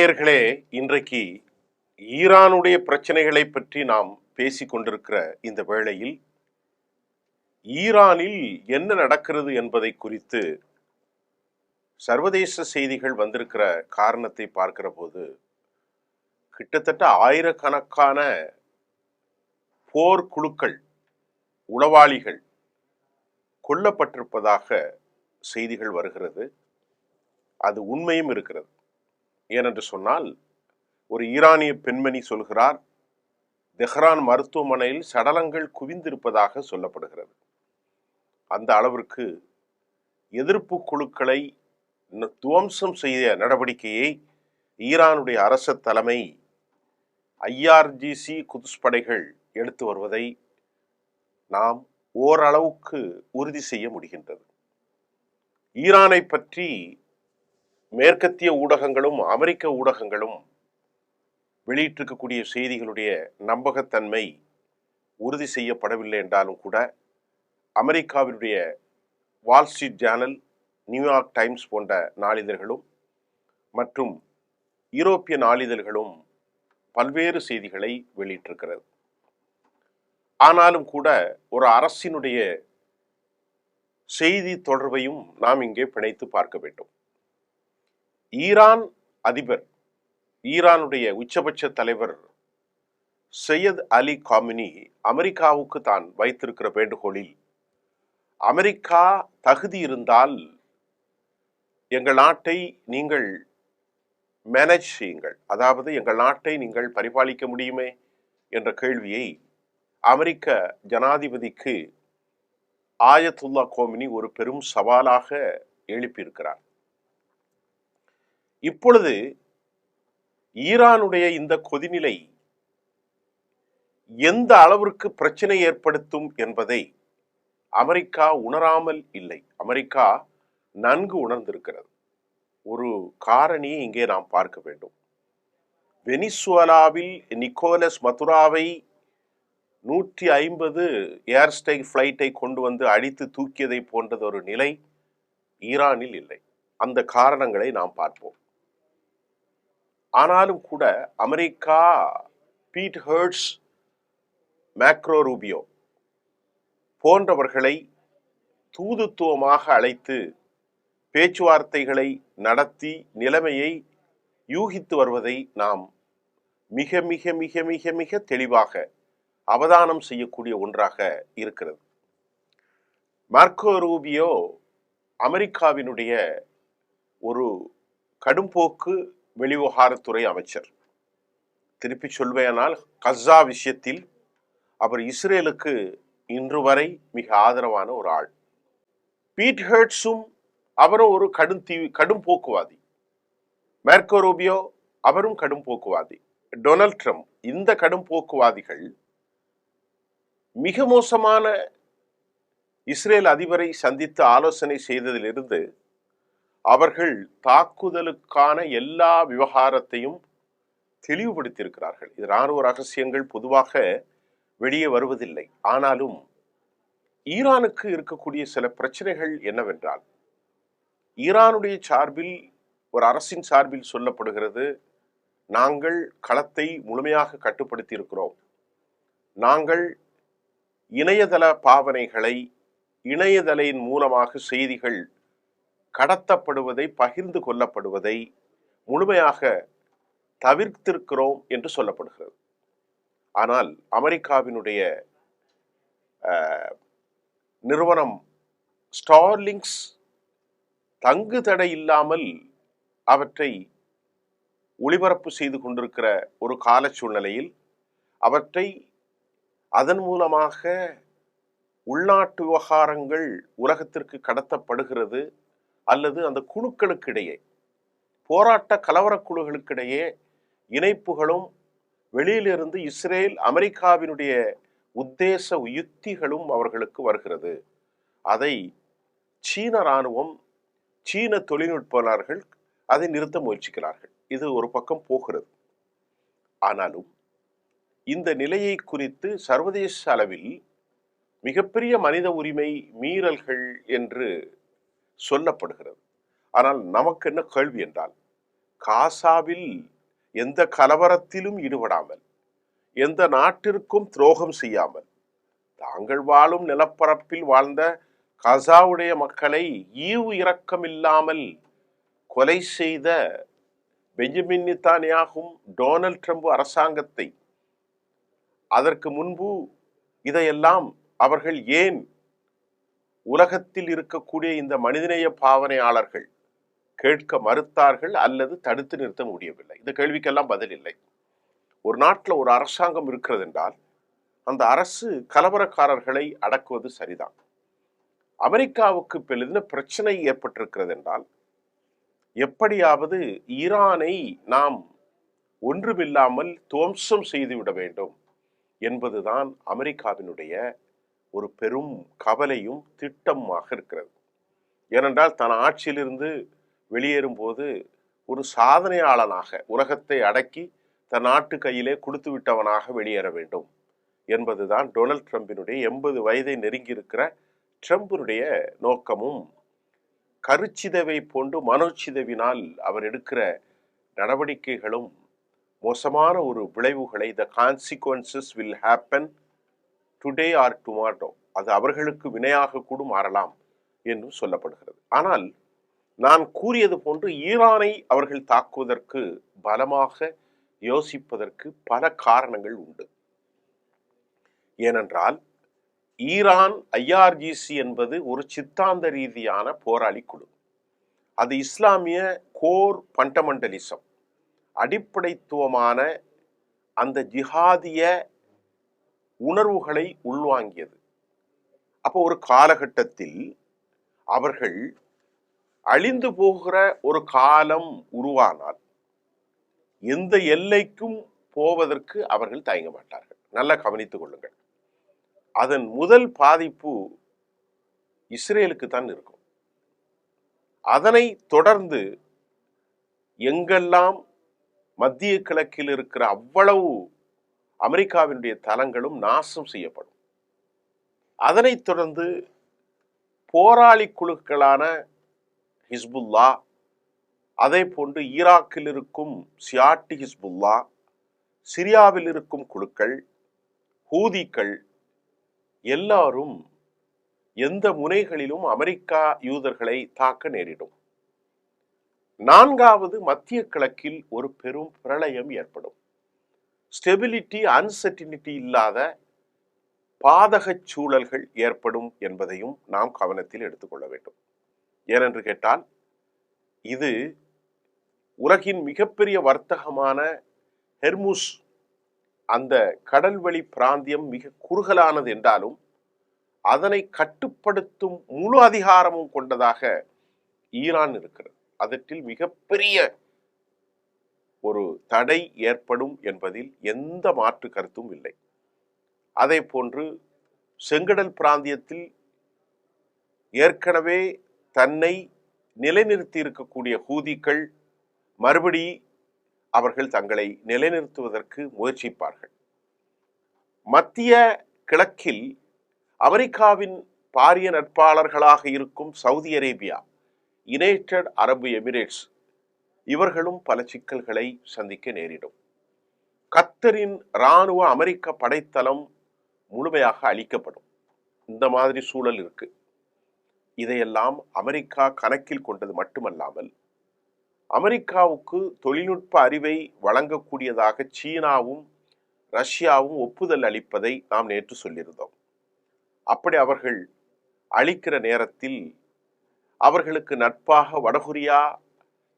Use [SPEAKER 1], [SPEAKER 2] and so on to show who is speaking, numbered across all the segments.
[SPEAKER 1] நேயர்களே, இன்றைக்கு ஈரானுடைய பிரச்சனைகளை பற்றி நாம் பேசிக் கொண்டிருக்கிற இந்த வேளையில் ஈரானில் என்ன நடக்கிறது என்பதை குறித்து சர்வதேச செய்திகள் வந்திருக்கிற காரணத்தை பார்க்கிற போது கிட்டத்தட்ட ஆயிரக்கணக்கான போர் குழுக்கள், உளவாளிகள் கொல்லப்பட்டிருப்பதாக செய்திகள் வருகிறது. அது உண்மையும் இருக்கிறது. ஏனென்று சொன்னால், ஒரு ஈரானிய பெண்மணி சொல்கிறார், தெஹ்ரான் மருத்துவமனையில் சடலங்கள் குவிந்திருப்பதாக சொல்லப்படுகிறது. அந்த அளவிற்கு எதிர்ப்பு குழுக்களை துவம்சம் செய்ய நடவடிக்கையை ஈரானுடைய அரச தலைமை IRGC குத்ஸ் படைகள் எடுத்து வருவதை நாம் ஓரளவுக்கு உறுதி செய்ய முடிகின்றது. ஈரானை பற்றி மேற்கத்திய ஊடகங்களும் அமெரிக்க ஊடகங்களும் வெளியிட்டிருக்கக்கூடிய செய்திகளுடைய நம்பகத்தன்மை உறுதி செய்யப்படவில்லை என்றாலும் கூட, அமெரிக்காவினுடைய Wall Street Journal, New York times போன்ற நாளிதழ்களும் மற்றும் யூரோப்பிய நாளிதழ்களும் பல்வேறு செய்திகளை வெளியிட்டிருக்கிறது. ஆனாலும் கூட ஒரு அரசினுடைய செய்தி தொடர்பையும் நாம் இங்கே பிணைத்து பார்க்க வேண்டும். ஈரான் அதிபர், ஈரானுடைய உச்சபட்ச தலைவர் சையத் அலி காமினி அமெரிக்காவுக்கு தான் வைத்திருக்கிற வேண்டுகோளில், அமெரிக்கா தகுதி இருந்தால் எங்கள் நாட்டை நீங்கள் மேனேஜ் செய்யுங்கள், அதாவது எங்கள் நாட்டை நீங்கள் பரிபாலிக்க முடியுமே என்ற கேள்வியை அமெரிக்க ஜனாதிபதிக்கு ஆயத்துல்லா கோமினி ஒரு பெரும் சவாலாக எழுப்பியிருக்கிறார். இப்பொழுது ஈரானுடைய இந்த கொதிநிலை எந்த அளவிற்கு பிரச்சனை ஏற்படுத்தும் என்பதை அமெரிக்கா உணராமல் இல்லை. அமெரிக்கா நன்கு உணர்ந்திருக்கிறது. ஒரு காரணியை இங்கே நாம் பார்க்க வேண்டும். வெனிசுவேலாவில் நிக்கோலஸ் மதுராவை 150 ஏர்ஸ்டைல் ஃபிளைட்டை கொண்டு வந்து அடித்து தூக்கியதை போன்றது ஒரு நிலை ஈரானில் இல்லை. அந்த காரணங்களை நாம் பார்ப்போம். ஆனாலும் கூட அமெரிக்கா பீட் ஹெர்ட்ஸ், மேக்ரோ ரூபியோ போன்றவர்களை தூதுத்துவமாக அழைத்து பேச்சுவார்த்தைகளை நடத்தி நிலைமையை யூகித்து வருவதை நாம் மிக மிக மிக மிக மிக தெளிவாக அவதானம் செய்யக்கூடிய ஒன்றாக இருக்கிறது. மார்க்கோ ரூபியோ அமெரிக்காவினுடைய ஒரு கடும்போக்கு வெளிவிவகாரத்துறை அமைச்சர். திருப்பி சொல்வேனால், கஸா விஷயத்தில் அவர் இஸ்ரேலுக்கு இன்று வரை மிக ஆதரவான ஒரு ஆள். பீட் ஹெர்ட்ஸும் அவரும் ஒரு கடும் போக்குவாதி. மார்க்கோ ரூபியோ அவரும் கடும் போக்குவாதி. டொனால்ட் ட்ரம்ப், இந்த கடும் போக்குவாதிகள் மிக மோசமான இஸ்ரேல் அதிபரை சந்தித்து ஆலோசனை செய்ததிலிருந்து அவர்கள் தாக்குதலுக்கான எல்லா விவகாரத்தையும் தெளிவுபடுத்தியிருக்கிறார்கள். இது இராணுவ ரகசியங்கள் பொதுவாக வெளியே வருவதில்லை. ஆனாலும் ஈரானுக்கு இருக்கக்கூடிய சில பிரச்சனைகள் என்னவென்றால், ஈரானுடைய சார்பில், ஒரு அரசின் சார்பில் சொல்லப்படுகிறது, நாங்கள் களத்தை முழுமையாக கட்டுப்படுத்தி இருக்கிறோம், நாங்கள் இணையதள பாவனைகளை, இணையதளையின் மூலமாக செய்திகள் கடத்தப்படுவதை, பகிர்ந்து கொள்ளப்படுவதை முழுமையாக தவிர்த்திருக்கிறோம் என்று சொல்லப்படுகிறது. ஆனால் அமெரிக்காவினுடைய நிறுவனம் ஸ்டார்லிங்க்ஸ் தங்கு தடை இல்லாமல் அவற்றை ஒளிபரப்பு செய்து கொண்டிருக்கிற ஒரு கால சூழ்நிலையில் அவற்றை அதன் மூலமாக உள்நாட்டு விவகாரங்கள் உலகத்திற்கு கடத்தப்படுகிறது, அல்லது அந்த குழுக்களுக்கிடையே, போராட்ட கலவர குழுக்களுக்கிடையே இணைப்புகளும் வெளியிலிருந்து இஸ்ரேல் அமெரிக்காவினுடைய உத்தேச யுத்திகளும் அவர்களுக்கு வருகிறது. அதை சீன இராணுவம், சீன தொழில்நுட்பாளர்கள் அதை நிறுத்த முயற்சிக்கிறார்கள். இது ஒரு பக்கம் போகிறது. ஆனாலும் இந்த நிலையை குறித்து சர்வதேச அளவில் மிகப்பெரிய மனித உரிமை மீறல்கள் என்று சொல்லப்படுகிறது. ஆனால் நமக்கு என்ன கேள்வி என்றால், காசாவில் எந்த கலவரத்திலும் ஈடுபடாமல், எந்த நாட்டிற்கும் துரோகம் செய்யாமல், தாங்கள் வாழும் நிலப்பரப்பில் வாழ்ந்த கசாவுடைய மக்களை ஈவு இரக்கமில்லாமல் கொலை செய்த பெஞ்சமின் நெத்தன்யாகும் டொனால்ட் ட்ரம்ப் அரசாங்கத்தை, அதற்கு முன்பு இதையெல்லாம் அவர்கள் ஏன் உலகத்தில் இருக்கக்கூடிய இந்த மனிதநேய பாவனையாளர்கள் கேட்க மறுத்தார்கள் அல்லது தடுத்து நிறுத்த முடியவில்லை? இந்த கேள்விக்கெல்லாம் பதில் இல்லை. ஒரு நாட்டில் ஒரு அரசாங்கம் இருக்கிறது என்றால் அந்த அரசு கலவரக்காரர்களை அடக்குவது சரிதான். அமெரிக்காவுக்கு பெரிதும் பிரச்சனை ஏற்பட்டிருக்கிறது என்றால் எப்படியாவது ஈரானை நாம் ஒன்றுமில்லாமல் துவம்சம் செய்துவிட வேண்டும் என்பதுதான் அமெரிக்காவினுடைய ஒரு பெரும் கவலையும் திட்டமாக இருக்கிறது. ஏனென்றால் தன் ஆட்சியிலிருந்து வெளியேறும் போது ஒரு சாதனையாளனாக உலகத்தை அடக்கி தன் நாட்டு கையிலே கொடுத்து விட்டவனாக வெளியேற வேண்டும் என்பதுதான் டொனால்ட் ட்ரம்பினுடைய 80 வயதை நெருங்கி இருக்கிற ட்ரம்பினுடைய நோக்கமும். கருச்சிதவை போன்று மனோச்சிதவினால் அவர் எடுக்கிற நடவடிக்கைகளும் மோசமான ஒரு விளைவுகளை, the consequences will happen today or tomorrow, அது அவர்களுக்கு வினையாக கூட மாறலாம் என்றும் சொல்லப்படுகிறது. ஆனால் நான் கூறியது போன்று ஈரானை அவர்கள் தாக்குவதற்கு பலமாக யோசிப்பதற்கு பல காரணங்கள் உண்டு. ஏனென்றால் ஈரான் IRGC என்பது ஒரு சித்தாந்த ரீதியான போராளி குழு. அது இஸ்லாமிய கோர் ஃபண்டமெண்டலிசம், அடிப்படைத்துவமான அந்த ஜிஹாதிய உணர்வுகளை உள்வாங்கியது. அப்போ ஒரு காலகட்டத்தில் அவர்கள் அழிந்து போகிற ஒரு காலம் உருவானால் எந்த எல்லைக்கும் போவதற்கு அவர்கள் தயங்க மாட்டார்கள். நல்லா கவனித்துக் கொள்ளுங்கள். அதன் முதல் பாதிப்பு இஸ்ரேலுக்கு தான் இருக்கும். அதனை தொடர்ந்து எங்கெல்லாம் மத்திய கிழக்கில் இருக்கிற அவ்வளவு அமெரிக்காவினுடைய தளங்களும் நாசம் செய்யப்படும். அதனைத் தொடர்ந்து போராளி குழுக்களான ஹிஸ்புல்லா, அதே போன்று ஈராக்கில் இருக்கும் சியாட்டி ஹிஸ்புல்லா, சிரியாவில் இருக்கும் குழுக்கள், ஹூதிக்கள் எல்லாரும் எந்த முனைகளிலும் அமெரிக்கா யூதர்களை தாக்க நேரிடும். நான்காவது, மத்திய கிழக்கில் ஒரு பெரும் பிரளயம் ஏற்படும். ஸ்டெபிலிட்டி, அன்சர்டினிட்டி இல்லாத பாதக சூழல்கள் ஏற்படும் என்பதையும் நாம் கவனத்தில் எடுத்துக்கொள்ள வேண்டும். ஏனென்று கேட்டால் இது உலகின் மிகப்பெரிய வர்த்தகமான ஹெர்முஸ், அந்த கடல்வழி பிராந்தியம் மிக குறுகலானது என்றாலும் அதனை கட்டுப்படுத்தும் முழு அதிகாரமும் கொண்டதாக ஈரான் இருக்கிறது. அதற்கு மிகப்பெரிய ஒரு தடை ஏற்படும் என்பதில் எந்த மாற்று கருத்தும் இல்லை. அதே போன்று செங்கடல் பிராந்தியத்தில் ஏற்கனவே தன்னை நிலைநிறுத்தி இருக்கக்கூடிய ஹூதிக்கள் மறுபடி அவர்கள் தங்களை நிலைநிறுத்துவதற்கு முயற்சிப்பார்கள். மத்திய கிழக்கில் அமெரிக்காவின் பாரிய நட்பாளர்களாக இருக்கும் சவுதி அரேபியா, யுனைடெட் அரபு எமிரேட்ஸ் இவர்களும் பல சிக்கல்களை சந்திக்க நேரிடும். கத்தரின் இராணுவ அமெரிக்க படைத்தளம் முழுமையாக அழிக்கப்படும். இந்த மாதிரி சூழல் இருக்கு. இதையெல்லாம் அமெரிக்கா கணக்கில் கொண்டது மட்டுமல்லாமல் அமெரிக்காவுக்கு தொழில்நுட்ப அறிவை வழங்கக்கூடியதாக சீனாவும் ரஷ்யாவும் ஒப்புதல் அளிப்பதை நாம் நேற்று சொல்லியிருந்தோம். அப்படி அவர்கள் அளிக்கிற நேரத்தில் அவர்களுக்கு நட்பாக வடகொரியா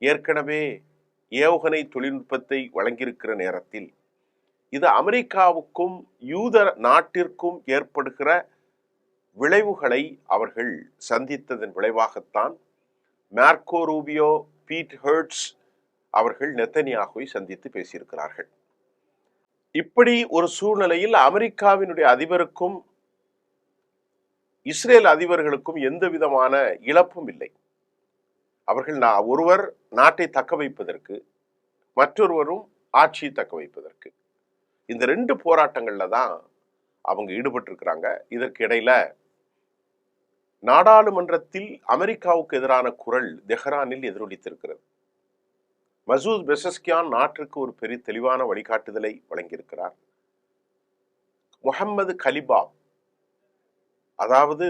[SPEAKER 1] ஏற்கனவே ஏவுகணை தொழில்நுட்பத்தை வழங்கியிருக்கிற நேரத்தில் இது அமெரிக்காவுக்கும் யூத நாட்டிற்கும் ஏற்படுகிற விளைவுகளை அவர்கள் சந்தித்ததன் விளைவாகத்தான் மார்க்கோ ரூபியோ, பீட் ஹெர்ட்ஸ் அவர்கள் நெத்தன்யாகுவை சந்தித்து பேசியிருக்கிறார்கள். இப்படி ஒரு சூழ்நிலையில் அமெரிக்காவினுடைய அதிபருக்கும் இஸ்ரேல் அதிபர்களுக்கும் எந்த விதமான இழப்பும் இல்லை. அவர்கள் ஒருவர் நாட்டை தக்க வைப்பதற்கு, மற்றொருவரும் ஆட்சியை தக்க வைப்பதற்கு, இந்த 2 போராட்டங்கள்ல தான் அவங்க ஈடுபட்டு இருக்கிறாங்க. இதற்கு இடையில நாடாளுமன்றத்தில் அமெரிக்காவுக்கு எதிரான குரல் தெஹ்ரானில் எதிரொலித்திருக்கிறது. மசூத் பெசஸ்கியான் நாட்டிற்கு ஒரு பெரிய தெளிவான வழிகாட்டுதலை வழங்கியிருக்கிறார். முஹம்மது கலிபாப், அதாவது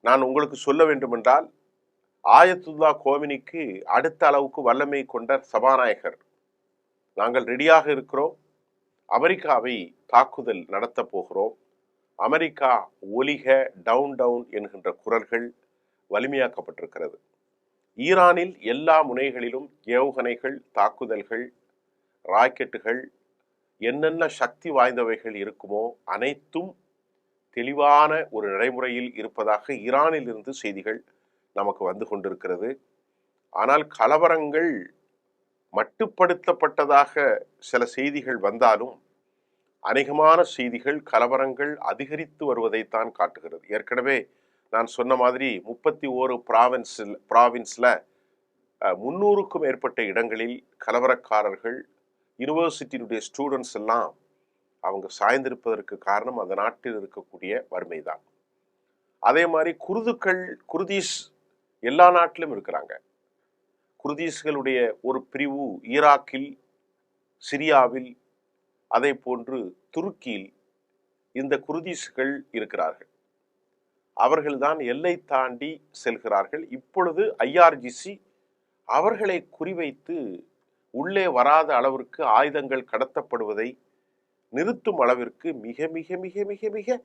[SPEAKER 1] நான் உங்களுக்கு சொல்ல வேண்டுமென்றால் ஆயத்துல்லா கோமினிக்கு அடுத்த அளவுக்கு வல்லமை கொண்ட சபாநாயகர். நாங்கள் ரெடியாக இருக்கிறோம், அமெரிக்காவை தாக்குதல் நடத்த போகிறோம், அமெரிக்கா ஒலிக டவுன் டவுன் என்கின்ற குரல்கள் வலிமையாக்கப்பட்டிருக்கிறது. ஈரானில் எல்லா முனைகளிலும் ஏவுகணைகள், தாக்குதல்கள், ராக்கெட்டுகள், என்னென்ன சக்தி வாய்ந்தவைகள் இருக்குமோ அனைத்தும் தெளிவான ஒரு நடைமுறையில் இருப்பதாக ஈரானில் இருந்து செய்திகள் நமக்கு வந்து கொண்டிருக்கிறது. ஆனால் கலவரங்கள் மட்டுப்படுத்தப்பட்டதாக சில செய்திகள் வந்தாலும் அநேகமான செய்திகள் கலவரங்கள் அதிகரித்து வருவதைத்தான் காட்டுகிறது. ஏற்கனவே நான் சொன்ன மாதிரி 31 ப்ராவின்ஸ்ல 300க்கும் மேற்பட்ட இடங்களில் கலவரக்காரர்கள், யூனிவர்சிட்டியினுடைய ஸ்டூடெண்ட்ஸ் எல்லாம் அவங்க சாய்ந்திருப்பதற்கு காரணம் அந்த நாட்டில் இருக்கக்கூடிய வறுமைதான். அதே மாதிரி குர்தீஸ் எல்லா நாட்டிலும் இருக்கிறாங்க. குர்தீஸ்களுடைய ஒரு பிரிவு ஈராக்கில், சிரியாவில், அதே போன்று துருக்கியில் இந்த குர்தீஸ்கள் இருக்கிறார்கள். அவர்கள்தான் எல்லை தாண்டி செல்கிறார்கள். இப்பொழுது IRGC அவர்களை குறிவைத்து உள்ளே வராத அளவிற்கு ஆயுதங்கள் கடத்தப்படுவதை நிறுத்தும் அளவிற்கு மிக மிக மிக மிக மிக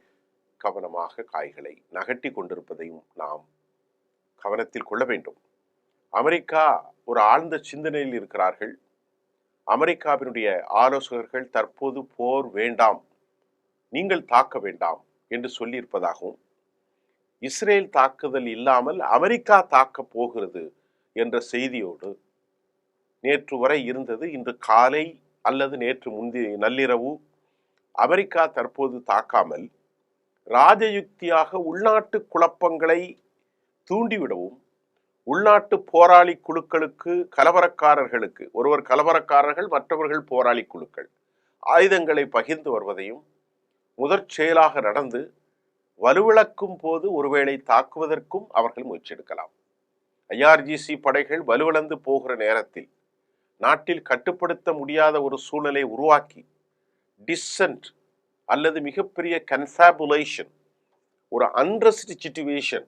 [SPEAKER 1] கவனமாக காய்களை நகட்டி கொண்டிருப்பதையும் நாம் கவனத்தில் கொள்ள வேண்டும். அமெரிக்கா ஒரு ஆழ்ந்த சிந்தனையில் இருக்கிறார்கள். அமெரிக்காவினுடைய ஆலோசகர்கள் தற்போது போர் வேண்டாம், நீங்கள் தாக்க வேண்டாம் என்று சொல்லியிருப்பதாகவும், இஸ்ரேல் தாக்குதல் இல்லாமல் அமெரிக்கா தாக்க போகிறது என்ற செய்தியோடு நேற்று வரை இருந்தது. இன்று காலை அல்லது நேற்று முந்தைய நள்ளிரவு அமெரிக்கா தற்போது தாக்காமல் ராஜயுக்தியாக உள்நாட்டு குழப்பங்களை தூண்டிவிடவும், உள்நாட்டு போராளி குழுக்களுக்கு, கலவரக்காரர்களுக்கு, ஒருவர் கலவரக்காரர்கள் மற்றவர்கள் போராளி குழுக்கள் ஆயுதங்களை பகிர்ந்து வருவதையும் முதற் செயலாக நடந்து வலுவிழக்கும் போது ஒருவேளை தாக்குவதற்கும் அவர்கள் முயற்சியெடுக்கலாம். IRGC படைகள் வலுவிழந்து போகிற நேரத்தில் நாட்டில் கட்டுப்படுத்த முடியாத ஒரு சூழ்நிலை உருவாக்கி டிசென்ட் அல்லது மிகப்பெரிய கன்ஃபாபுலேஷன், ஒரு அன்ரெஸ்ட் சிச்சுவேஷன்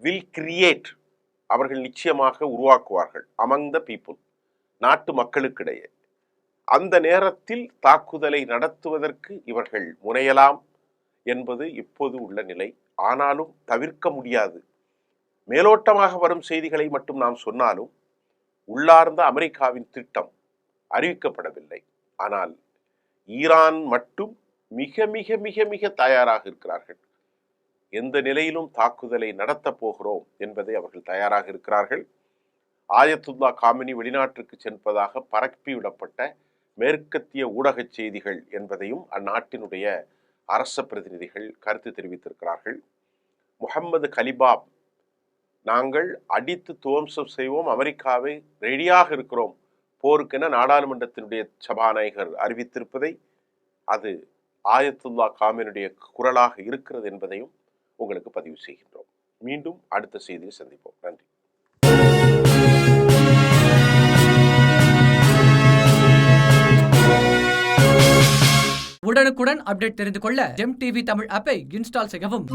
[SPEAKER 1] வில் கிரியேட், அவர்கள் நிச்சயமாக உருவாக்குவார்கள் அமங் த பீப்புள், நாட்டு மக்களுக்கிடையே. அந்த நேரத்தில் தாக்குதலை நடத்துவதற்கு இவர்கள் முனையலாம் என்பது இப்போது உள்ள நிலை. ஆனாலும் தவிர்க்க முடியாது. மேலோட்டமாக வரும் செய்திகளை மட்டும் நாம் சொன்னாலும் உள்ளார்ந்த அமெரிக்காவின் திட்டம் அறிவிக்கப்படவில்லை. ஆனால் ஈரான் மட்டும் மிக மிக மிக மிக தயாராக இருக்கிறார்கள். எந்த நிலையிலும் தாக்குதலை நடத்த போகிறோம் என்பதை அவர்கள் தயாராக இருக்கிறார்கள். ஆயத்துல்லா காமினி வெளிநாட்டிற்கு சென்றதாக பரப்பிவிடப்பட்ட மேற்கத்திய ஊடக செய்திகள் என்பதையும் அந்நாட்டினுடைய அரச பிரதிநிதிகள் கருத்து தெரிவித்திருக்கிறார்கள். முஹம்மது கலிபாப், நாங்கள் அடித்து துவம்சம் செய்வோம், அமெரிக்காவை ரெடியாக இருக்கிறோம் போருக்கென நாடாளுமன்றத்தினுடைய சபாநாயகர் அறிவித்திருப்பதை அது ஆயத்துல்லா காமினுடைய குரலாக இருக்கிறது என்பதையும் உங்களுக்கு பதிவு செய்கின்றோம். மீண்டும் அடுத்த செய்தியில் சந்திப்போம். நன்றி.
[SPEAKER 2] உடனுக்குடன் அப்டேட் தெரிந்து கொள்ள ஜெம் டிவி தமிழ் ஆப்பை இன்ஸ்டால் செய்யவும்.